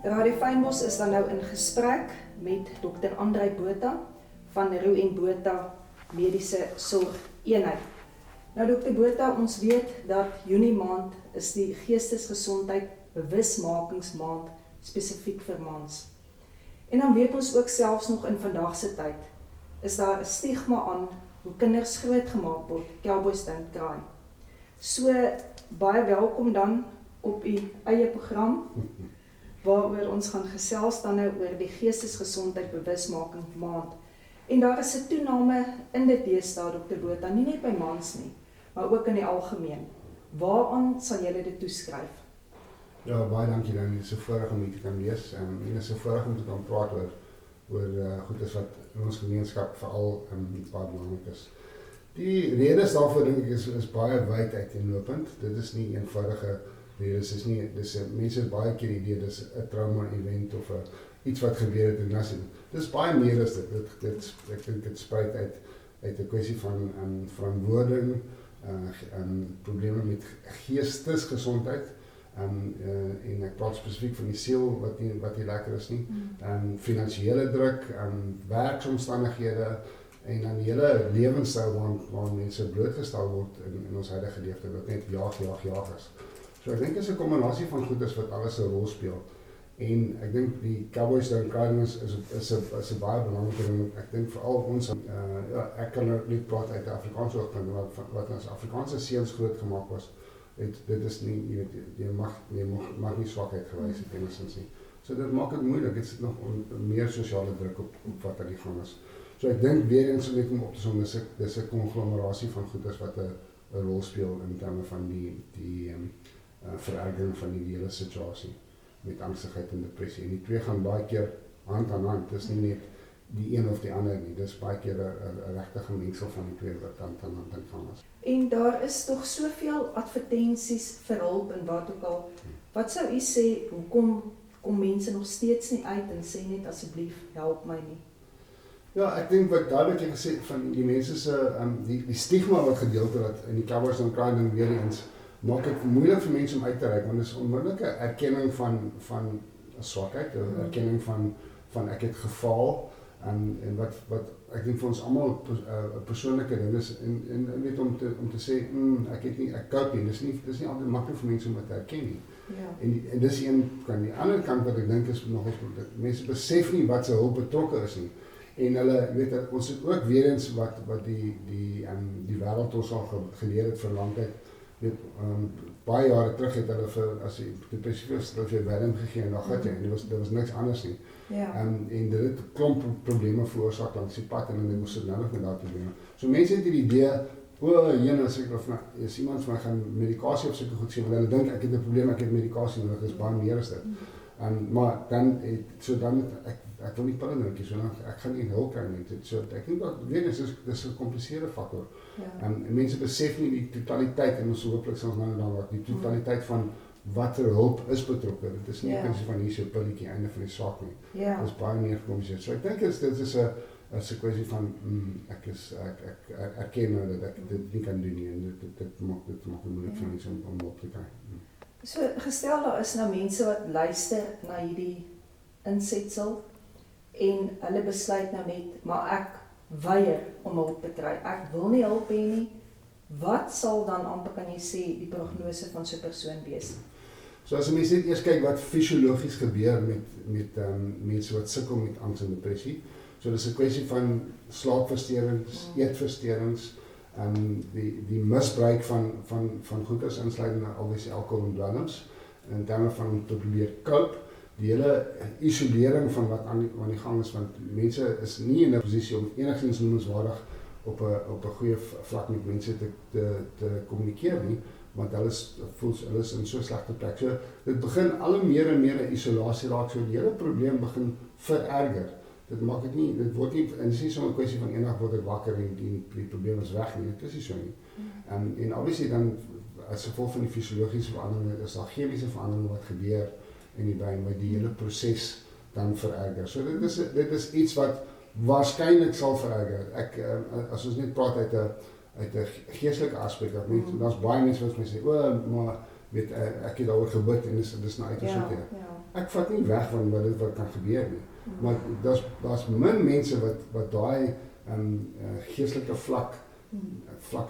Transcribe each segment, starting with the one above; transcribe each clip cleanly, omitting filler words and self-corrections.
Radio Fynbos is dan nou in gesprek met Dr. Andrei Botha van Roo en Botha Mediese Sorgeenheid. Nou Dr. Botha, ons weet dat Junie maand is die geestesgesondheid bewusmakingsmaand spesifiek vir mans. En dan weet ons ook selfs nog in vandag se tyd is daar 'n stigma aan hoe kinders grootgemaak word, cowboys don't cry. So baie welkom dan op u eie program, waaroor ons gaan gesels dan nou oor die geestesgesondheid bewusmaking maand. En daar is 'n toename in dit deesdae, Dr. Botha, nie net by mans nie, maar ook in die algemeen. Waaraan sal julle dit toeskryf? Ja, baie dankie dan. Dit is 'n voorreg om hier te kan wees en dit is 'n voorreg om te kan praat oor goedes wat in ons gemeenskap veral baie belangrik is. Die redes daarvoor dink ek is baie wyd uiteenlopend. Dit is nie eenvoudige redes, dis mense het baie keer idee dis 'n trauma event of iets wat gebeur het en dis baie meer as dit. Ek dink dit spruit uit 'n kwessie van verantwoording, probleme met geestesgesondheid. En ek praat spesifiek van die siel wat nie lekker is nie. Finansiële druk, werksomstandighede en dan die hele lewenstyl waar mense blootgestel word in ons huidige leeftijd wat net jaag is. So ek dink is 'n kombinasie van goedes wat alles 'n rol speel. En ek dink die Cowboys Don't Cry is 'n baie belangrike ding. Ek dink veral ons ek kan nou nie praat uit 'n Afrikaanse oogpunt wat as Afrikaanse seuns groot gemaak was. Dit is nie, jy weet, jy mag nie swakheid gewys het enigstens nie. So dit maak dit moeilik, dit sit nog meer sosiale druk op wat aan die gang is. So ek dink weer eens net om op te som, dis 'n konglomerasie van goedes wat 'n rol speel in terme van die verergering van die hele situasie met angstigheid en depressie. En die twee gaan baie keer hand aan hand, dis nie net die een of die ander nie, dis baie keer 'n regte mengsel van die twee wat hand aan hand gaan is. En daar is tog soveel advertensies vir hulp en wat ook al. Wat sou u sê, hoekom kom mense nog steeds nie uit en sê net asseblief help my nie? Ja, ek dink wat duidelik jy gesê van die mense se die stigma wat gedeelte wat in die Cowboys Don't Cry ding weer eens maak dit moeilik vir mense om uit te reik, want dit is onmiddellike erkenning van 'n swakheid, 'n erkenning van ek het gefaal. En wat ek dink vir ons almal 'n persoonlike ding is en weet om te sê ek cope nie, dis nie altyd maklik vir mense om dit te erken nie. Ja. En dis een kant. Die ander kant wat ek dink is nog eens mense besef nie wat se hulp betrokke is nie. En hulle weet ons het ook weer eens wat die wêreld ons al geleer het vir lang tyd. Baie jare terug het hulle as jy depressie werm gegee en dan gaan jy, en dit was niks anders nie. Ja. En dit het klomp probleme veroorsaak langs die pad en dan moes dit nou nog met daardie probleme. So mense het hierdie idee, as iemand van gaan medikasie of sulke goed sê, want hulle dink ek het 'n probleem, ek het medikasie nodig, dis baie meer as dit. Maar dan ek wil nie pille drink nie, so dan ek gaan nie hulp kry nie. So ek dink dat weer dis 'n gekompliseerde faktor. Ja. En mense besef nie die totaliteit en ons hooplik sal ons nou dan wat die totaliteit van watter hulp is betrokke. Dit is nie 'n kwessie van hier so 'n pilletjie einde van die saak nie. Ja. Dit is baie meer gekompliseerd. So ek dink dit is 'n kwessie van ek erken nou dat ek dit nie kan doen nie en dit maak dit moeilik vir mense om hulp te kry. So gestel daar is nou mense wat luister na hierdie insetsel en hulle besluit nou net, maar ek weier om hulp te kry. Ek wil nie hulp hê nie. Wat sal dan amper kan jy sê die prognose van so 'n persoon wees? So as mense net eers kyk wat fisiologies gebeur met mense wat sukkel met angs en depressie. So dis 'n kwessie van slaapversteurings, eetversteurings, die misbruik van goeders insluitende alwees alkohol en dwelms in terme van om te probeer cope. Die hele isolering van wat aan die gang is, want mense is nie in 'n posisie om enigstens noemenswaardig op 'n goeie vlak met mense te kommunikeer nie, want hulle is in so 'n slegte plek. So dit begin al meer en meer 'n isolasie raak, so die hele probleem begin vererger. Dit word nie, en dit is nie so 'n kwessie van eendag word ek wakker en die probleem is weg nie, dit is nie so nie. En obviously dan as gevolg van die fisiologiese veranderinge is daar chemiese veranderinge wat gebeur in die brein wat die hele proses dan vererger. So dit is iets wat waarskynlik sal vererger. As ons net praat uit 'n geestelike aspek, daar's baie mense wat my sê, maar weet ek het daaroor gebid en dis nou uitgesorteer. Ek vat nie weg van wat kan gebeur nie. Maar daar's min mense wat daai geestelike vlak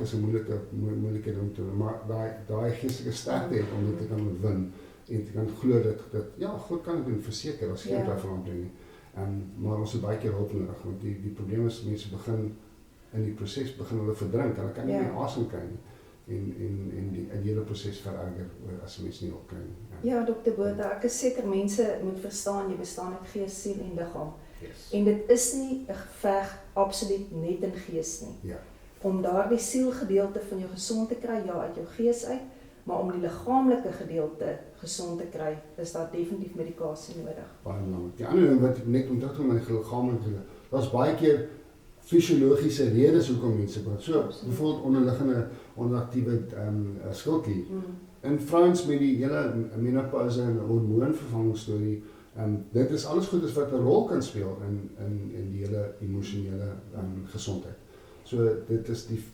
is 'n moeilike ding te doen, maar daai geestelike sterkte het om dit te kan oorwin en te kan glo dat ja, God kan dit doen, verseker, as geen twyfel aan bring nie. Maar ons het baie keer hulp nodig, want die probleem is mense begin in die proses hulle verdrink, hulle kan nie meer asem kry nie. En die hele proses vererger as mens nie hulp kry nie. Ja, Dr. Botha, ek is seker mense moet verstaan, jy bestaan uit gees, siel en liggaam. Yes. En dit is nie 'n geveg absoluut net in gees nie. Ja. Om daardie sielgedeelte van jou gesond te kry, ja, uit jou gees uit, maar om die liggaamlike gedeelte gesond te kry, is daar definitief medikasie nodig. Baie belangrik. Die ander ding wat ek net onthou met die liggaamlike, daar's baie keer fisiologiese redes hoekom mense praat. So, byvoorbeeld onderliggende onderaktiewe skildklier. In vrouens met die hele menopause en hormoonvervanging storie, dit is alles goed wat 'n rol kan speel in die hele emosionele gesondheid. So dit is die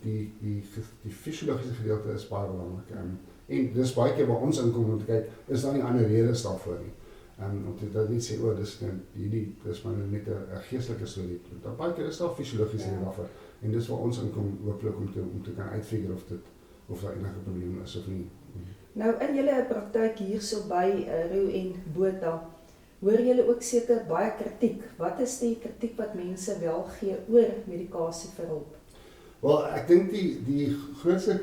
fisiologiese gedeelte is baie belangrik. En dis baie keer waar ons inkom om te kyk, is daar nie ander redes daarvoor nie. Om dit nie sê, dis maar net 'n geestelike storie. Daar baie keer is daar fisiologiese redes daarvoor. En dis waar ons inkom hooplik om te kan uitfigure of daar enige probleem is of nie. Nou in julle praktyk hierso by Roo en Botha, hoor julle ook seker baie kritiek. Wat is die kritiek wat mense wel gee oor medikasie vir hulp? Wel, ek dink die grootste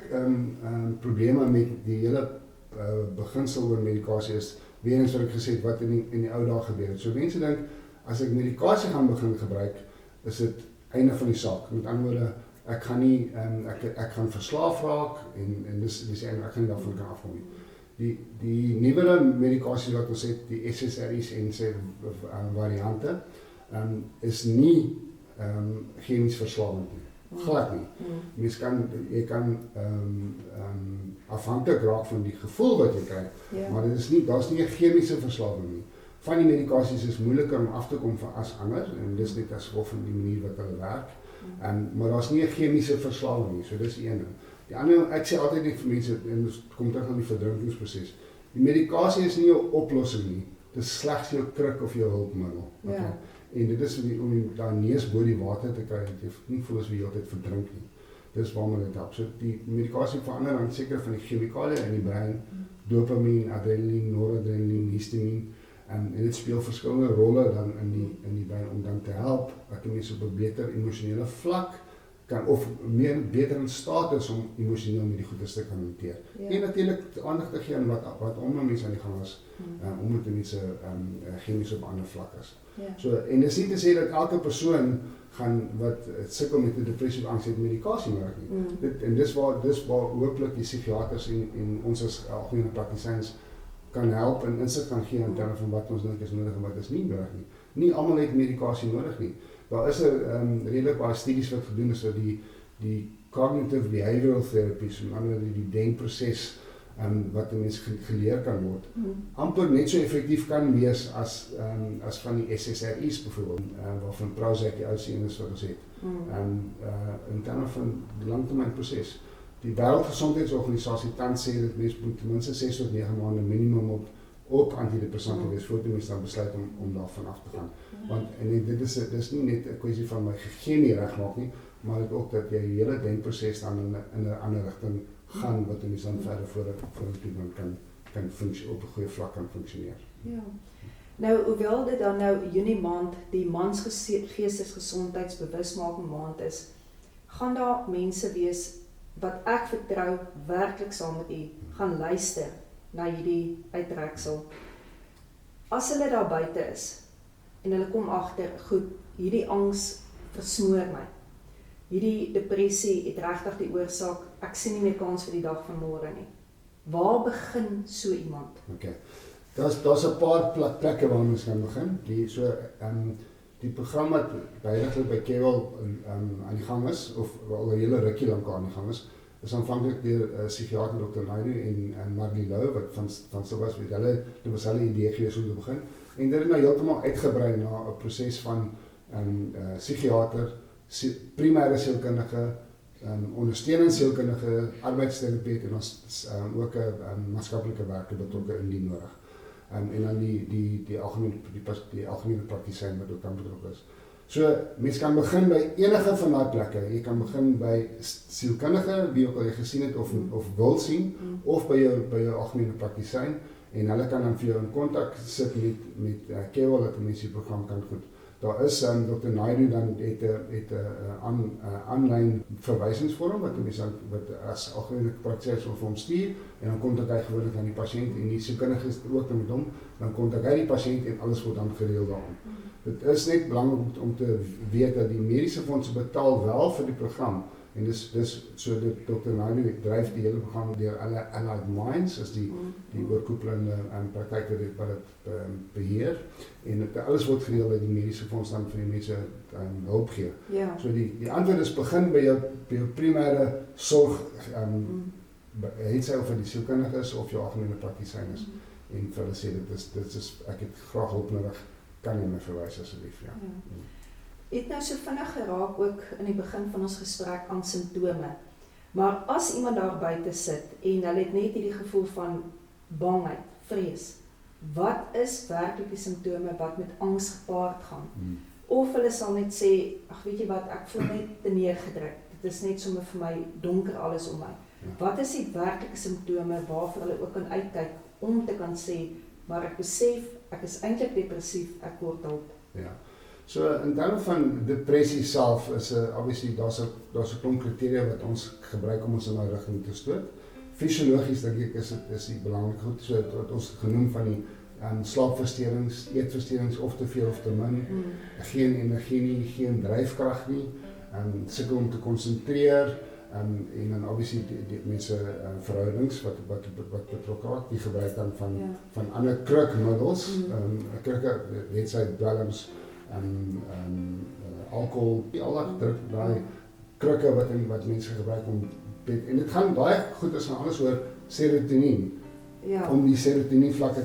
probleme met die hele beginsel oor medikasie is, weer eens wat ek gesê het, wat in die ou dae gebeur het. So mense dink, as ek medikasie gaan begin gebruik, is dit einde van die saak. Met ander woorde, ek gaan nie, ek gaan verslaaf raak, en dis ek gaan nie daarvan kan afkom nie. Die nuwere medikasie wat ons het, die SSRI's en sy variante, is nie chemies verslawend nie. Glad nie. Jy kan afhanklik raak van die gevoel wat jy kry, maar daar's nie 'n chemiese verslawing nie. Van die medikasies is moeiliker om af te kom van as ander, en dis net as gevolg van die manier wat hulle werk. Maar daar's nie 'n chemiese verslawing nie, so dis een ding. Die ander, ek sê altyd net vir mense, en dit kom terug aan die verdrinkingsproses, die medikasie is nie jou oplossing nie, dit is slegs jou kruk of jou hulpmiddel. Okay? En dit is om daai neus bo die water te kry, dat jy nie voel as wie jy altyd verdrink nie. Dis waarom dit help. So die medikasie verander dan seker van die chemikalieë in die brein, dopamien, adrenalien, noradrenalien, histamien, en dit speel verskillende rolle dan in die brein om dan te help dat jy mens op 'n beter emosionele vlak kan, of beter in staat is om emosioneel met die goedes te kan hanteer. En natuurlik aandag te gee aan wat om 'n mens aan die gang is, omdat mense chemies op 'n ander vlak is. So, en dis nie te sê dat elke persoon wat sukkel met 'n depressie of angs het medikasie nodig nie. En dis waar hooplik die psigiaters en ons as algemene praktisyns kan help en insig kan gee in terme van wat ons dink is nodig en wat is nie nodig nie. Nie almal het medikasie nodig nie. Daar is redelik baie studies wat gedoen is oor die cognitive behavioral therapies, en ander die denkproses wat 'n mens geleer kan word, amper net so effektief kan wees as van die SSRI's byvoorbeeld, waarvan Prozac die oudste een is wat ons het. In terme van die langtermynproses. Die Wêreldgesondheidsorganisasie tans sê dat mens moet ten minste 6 tot 9 maande minimum op antidepressante wees voordat mens dan besluit om daarvan af te gaan. Want en dit is nie net 'n kwessie van my chemie regmaak nie, maar dit ook dat jy die hele denkproses dan in 'n ander rigting gaan wat mens dan verder vorentoe kan op 'n goeie vlak kan funksioneer. Ja. Nou, hoewel dit dan nou Junie maand die mans geestesgesondheidsbewusmaking maand is, gaan daar mense wees wat ek vertrou werklik saam met u gaan luister na hierdie uittreksel. As hulle daar buite is en hulle kom agter, goed, hierdie angs versmoor my. Hierdie depressie het regtig die oorsaak, ek sien nie meer kans vir die dag van môre nie. Waar begin so iemand? Okay. Daar's 'n paar plekke waar mens kan begin. Die program wat by Kewel aan die gang is, of al 'n hele rukkie lank aan die gang is aanvanklik deur psigiater Dr. Naidu en Margie Lou, wat van Silvas weet dit was hulle idee gewees om te begin. En dit het nou heeltemal uitgebrei na 'n proses van psigiater, primêre sielkundige, ondersteunende sielkundige, arbeidsterapeut en ons ook 'n maatskaplike werker betrokke indien nodig. En dan die algemene praktisyn wat ook dan betrokke is. So, mens kan begin by enige van daai plekke. Jy kan begin by sielkundige, wie ook al jy gesien het of wil sien, of by jou algemene praktisyn, en hulle kan dan vir jou in kontak sit met Kewal, dat mense die program kan goed. Daar is Dr. Naidu dan het 'n aanlyn verwysingsvorm wat mense wat as algemene praktisyn vir hom stuur, en dan kontak hy gewoonlik aan die pasiënt en die sielkundige is ook met hom, dan kontak hy die pasiënt en alles word dan gereël daarom. Dit is net belangrik om te weet dat die mediese fondse betaal wel vir die program. En dis so dat Dr. Naidu dryf die hele program deur Allied Minds, as die oorkoepelende praktyk wat dit beheer. En alles word gereël dat die mediese fonds dan vir die mense hulp gee. Ja. So die antwoord is begin by jou primêre sorg, het sy of dit die sielkundige is of jou algemene praktisyn is. En vir hulle sê dit is ek het graag hulp nodig, kan jy my verwys asseblief, ja. Het nou so vinnig geraak ook in die begin van ons gesprek aan simptome. Maar as iemand daar buite sit en hulle het net hierdie gevoel van bangheid, vrees, wat is werklik die simptome wat met angs gepaard gaan? Of hulle sal net sê, ag weet jy wat, ek voel net te neergedruk. Dit is net sommer vir my donker alles om my. Wat is die werklike simptome waarvoor hulle ook kan uitkyk om te kan sê, maar ek besef, ek is eintlik depressief, ek word hulp. Ja. So in terme van depressie self is obviously daar's 'n klomp kriteria wat ons gebruik om ons in daai rigting te stoot. Fisiologies dink ek is die belangrike goed, so wat ons genoem van die slaapversteurings, eetversteurings of te veel of te min, geen energie nie, geen dryfkrag nie, sukkel om te konsentreer, en dan obviously die mense verhoudings wat betrokke raak, die gebruik dan van ander krukmiddels, krukke, het sy dwelms, alcohol, al daai krukke wat mense gebruik om, en dit gaan baie goed as gaan alles oor serotonien, om die serotonien vlakke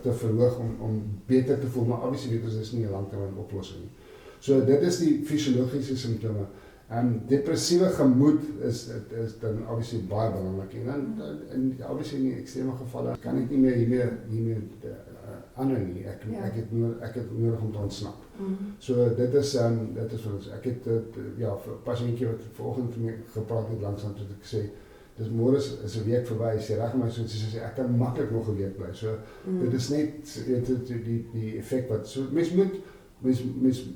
te verhoog, om beter te voel, maar obviously weet ons, dit is nie 'n langtermyn oplossing nie. So dit is die fisiologiese simptome. Depressiewe gemoed is dan obviously baie belangrik, en dan obviously in die ekstreme gevalle kan ek nie meer hiermee ander nie, ek het nodig om te ontsnap. So dit is vir ons, ek het vir 'n pasiëntjie wat vanoggend met my gepraat het langsam, toe ek sê, dis môre is 'n week verby, sê reg maar so, sy sê ek kan maklik nog 'n week bly. So dit is net die effek wat so mens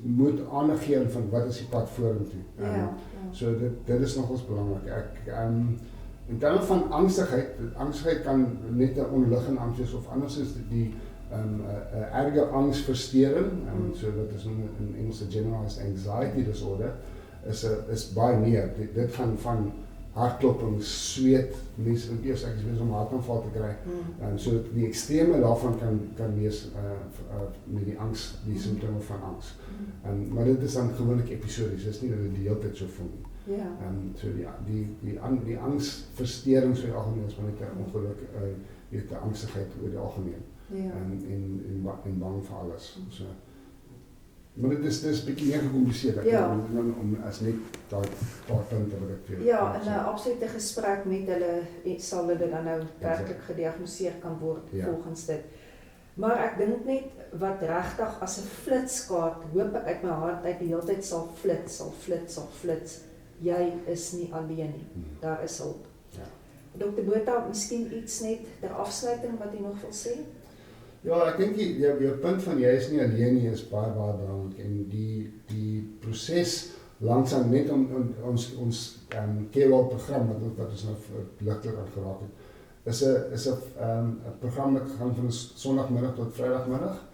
moet aandag gee van wat is die pad vorentoe. So dit is nogals belangrik. In terme van angstigheid kan net 'n onderliggende angs wees, of anders is die erge angsversteuring, so dat is in Engels 'n generalized anxiety disorder, is baie meer. Dit gaan van hartklopping, sweet, mense ek is besig om 'n hartaanval te kry. So die ekstreme daarvan kan wees met die angs, die simptome van angs. Maar dit is dan gewoonlik episodies, dis nie dat dit die hele tyd so voel nie. So die angsversteurings vir die algemeen is maar net 'n ongeluk, weet 'n angstigheid oor die algemeen. En bang vir alles. So. Maar dit is bietjie meer gecompliseerd, om as net daai paar punte wat ek vir in 'n absolute gesprek met hulle sal hulle dan nou werklik gediagnoseer kan word volgens dit. Maar ek dink net wat regtig as 'n flitskaart, hoop ek uit my hart uit die hele tyd sal flits. Jy is nie alleen nie. Daar is hulp. Dr. Botha, miskien iets net ter afsluiting wat jy nog wil sê? Ja, ek dink jou punt van jy is nie alleen nie is baie belangrik, en die proses langsaam net om ons Kewal program wat ons nou ligtelik aan geraak het, is 'n program wat gaan van Sondagmiddag tot Vrydagmiddag,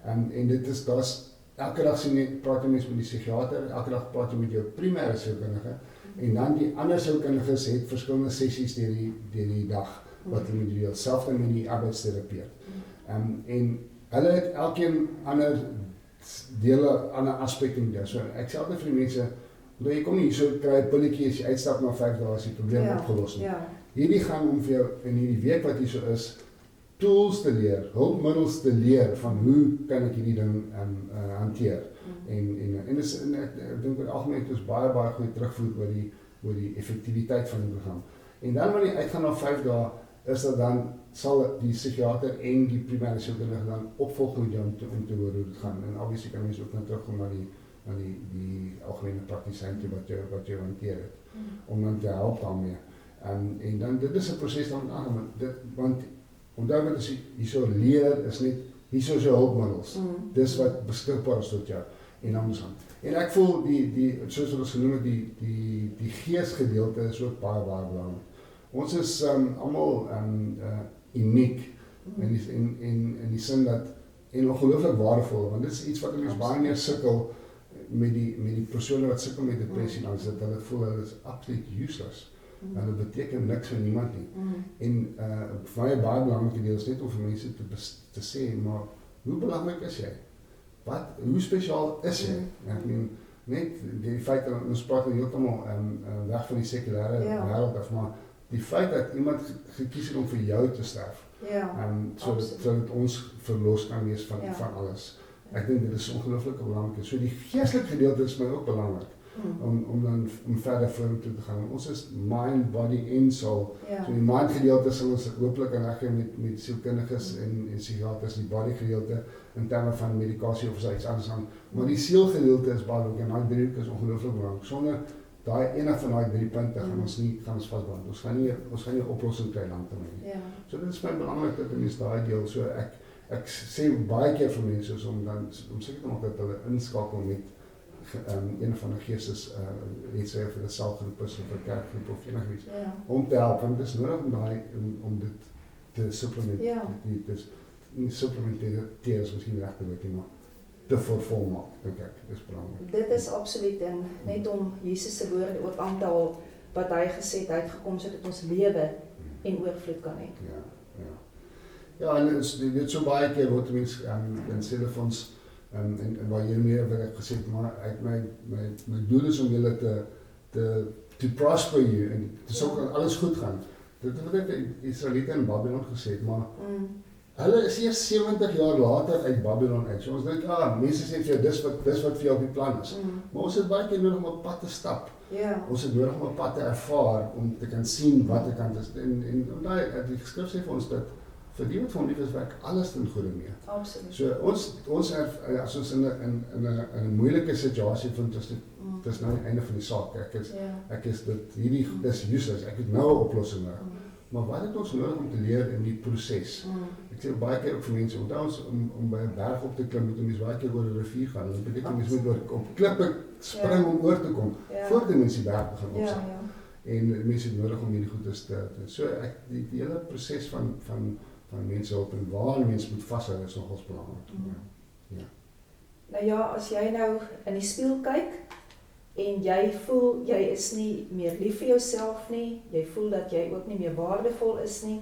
en daar's elke dag praat jy met die psigiater, elke dag praat jy met jou primêre sielkundige, en dan die ander sielkundiges het verskillende sessies deur die dag wat hulle moet doen, selfs dan met die arbeidsterapeut. En hulle het elkeen ander dele, ander aspekte doen. So ek sê altyd vir die mense, jy kom nie hier so kry 'n pilletjie as jy uitstap na 5 dae as die probleem opgelos nie. Hierdie gaan om vir jou in hierdie week wat hier so is, tools te leer, hulpmiddels te leer van hoe kan ek hierdie ding hanteer. En ek dink oor die algemeen het ons baie goeie terugvoer oor oor die effektiwiteit van die program. En dan wanneer jy uitgaan na 5 dae, is dat dan sal die psigiater en die primêre sielkundige dan opvolg met jou om te hoor hoe dit gaan. En obviously kan mens ook nou terugkom na die algemene praktisyn toe wat jy hanteer het, om dan te help daarmee. En dan dit is 'n proses dan want onthou dat as jy hierso leer is net hierso is jou hulpmiddels. Dis wat beskikbaar is tot jou en anders aan. En ek voel die soos ons genoem het die geesgedeelte is ook baie belangrik. Ons is almal uniek in die sin dat en ongelooflik waardevol, want dit is iets wat mense baie meer sukkel met die persone wat sukkel met depressie, dan is dit hulle voel hulle is absoluut useless. En dit beteken niks vir niemand nie. En vir my baie belangrike deel is net om vir mense te sê, maar hoe belangrik is jy? Hoe spesiaal is jy? Ek meen, net die feit dat ons praat heeltemal weg van die sekulêre wêreld af, maar die feit dat iemand gekies het om vir jou te sterf, sodat ons verlos kan wees van alles. Ek dink dit is ongelooflik belangrik. So die geestelike gedeelte is my ook belangrik. Om verder vorentoe te gaan. Ons is mind, body en soul. So die mind gedeelte sal ons hopelik aan reg met sielkundiges en psigiaters, die body gedeelte in terme van medikasie of iets anders aan. Maar die siel gedeelte is baie belangrik en daai driehoek is ongelooflik belangrik. Sonder enig van daai 3 punte gaan ons vasbrand. Ons gaan nie 'n oplossing kry lanktermyn nie. So dit is baie belangrik dat mense daai deel so ek sê baie keer vir mense om seker te maak dat hulle inskakel met een van die geestes, iets vir 'n selgroep is of 'n kerkgroep of enigiets, om te help, want dit is nodig om dit te supplementeren. Supplementeren is misschien de regte woord, maar te vervolmaak, dink ek, dis belangrik. Dit is absoluut, en net om Jesus se woorde ook aan te haal, wat hy gesê het, hy het gekom sodat ons lewe en oorvloed kan hê. Ja, en dit so baie keer word mense in selfons en waar jy meer wat ek gesê het, maar my doel is om julle te prosper you en te sorg dat alles goed gaan. Dit het wat die Israeliete in Babylon gesê het, maar hulle is eers 70 jaar later uit Babylon uit. So ons dink, mense sê vir jou, dis wat vir jou op die plan is. Maar ons het baie keer nodig om 'n pad te stap. Ons het nodig om 'n pad te ervaar, om te kan sien wat die kant is. En die skrif sê vir ons dat vir die wat van lief is, werk alles ten goeie mee. Absoluut. So ons as ons in 'n moeilike situasie vind, dis nou die einde van die saak. Ek is dis useless. Ek het nou 'n oplossing nodig. Maar wat het ons nodig om te leer in die proses? Ek sê baie keer ook vir mense, onthou ons om by 'n berg op te klim, moet mense baie keer oor 'n rivier gaan. Dit beteken mense moet op klippe spring om oor te kom, voordat mense die berg begin opsit. En mense het nodig om hierdie goedes te so die hele proses van mense hulp en waar mense moet vashou is nogals belangrik. Nou ja, as jy nou in die spieël kyk en jy voel jy is nie meer lief vir jouself nie, jy voel dat jy ook nie meer waardevol is nie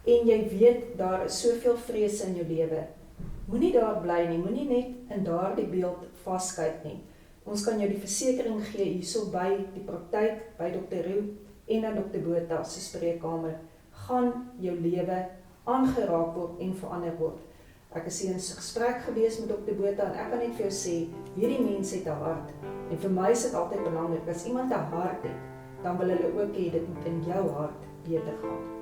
en jy weet daar is soveel vrees in jou lewe, moenie daar bly nie, moenie net in daardie beeld vaskyk nie. Ons kan jou die versekering gee hierso by die praktyk, by Dr. Roo en aan Dr. Botha se spreekkamer, gaan jou lewe aangeraak word en verander word. Ek is hier in gesprek gewees met Dr. Botha en ek kan net vir jou sê, hierdie mens het 'n hart. En vir my is dit altyd belangrik, as iemand 'n hart het, dan wil hulle ook hê dit moet in jou hart beter gaan.